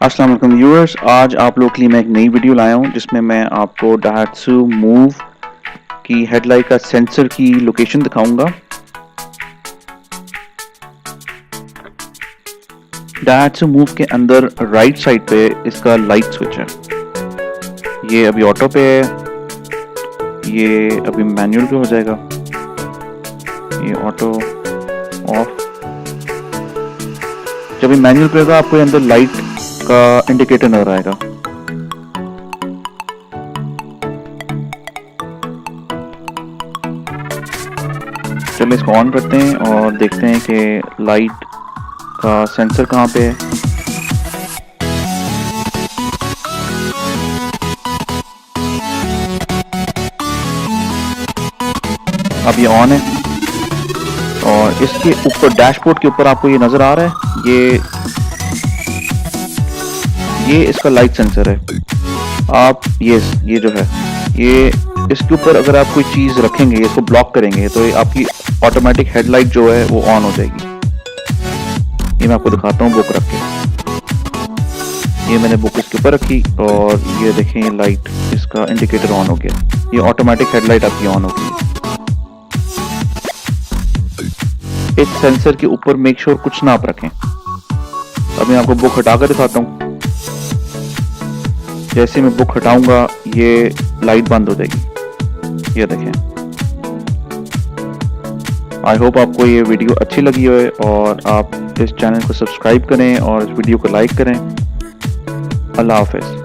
अस्सलाम वालेकुम व्यूअर्स, आज आप लोग के लिए मैं एक नई वीडियो लाया हूं जिसमें मैं आपको डाइहात्सू मूव की हेडलाइट का सेंसर की लोकेशन दिखाऊंगा। डाइहात्सू मूव के अंदर राइट साइड पे इसका लाइट स्विच है। ये अभी ऑटो पे है, ये अभी मैनुअल पे हो जाएगा। ये ऑटो ऑफ, जब ये मैनुअल पे होगा आपको अंदर लाइट का इंडिकेटर नजर आएगा। चलिए इसको ऑन करते हैं और देखते हैं कि लाइट का सेंसर कहाँ पे है। अब ये ऑन है और इसके ऊपर डैशबोर्ड के ऊपर आपको ये नजर आ रहा है, ये इसका लाइट सेंसर है। आप ये जो है, ये इसके ऊपर अगर आप कोई चीज रखेंगे, इसको ब्लॉक करेंगे तो ये आपकी ऑटोमेटिक हेडलाइट जो है वो ऑन हो जाएगी। ये मैं आपको दिखाता हूँ बुक रख के। ये मैंने बुक इसके ऊपर रखी और ये देखें, ये लाइट इसका इंडिकेटर ऑन हो गया। ये ऑटोमेटिक हेडलाइट आपकी ऑन होगी। इस सेंसर के ऊपर मेक श्योर कुछ ना आप रखें। अब मैं आपको बुक हटा कर दिखाता हूँ। जैसे मैं बुक हटाऊंगा ये लाइट बंद हो जाएगी। ये देखें। आई होप आपको ये वीडियो अच्छी लगी हो और आप इस चैनल को सब्सक्राइब करें और इस वीडियो को लाइक करें। अल्लाह हाफिज़।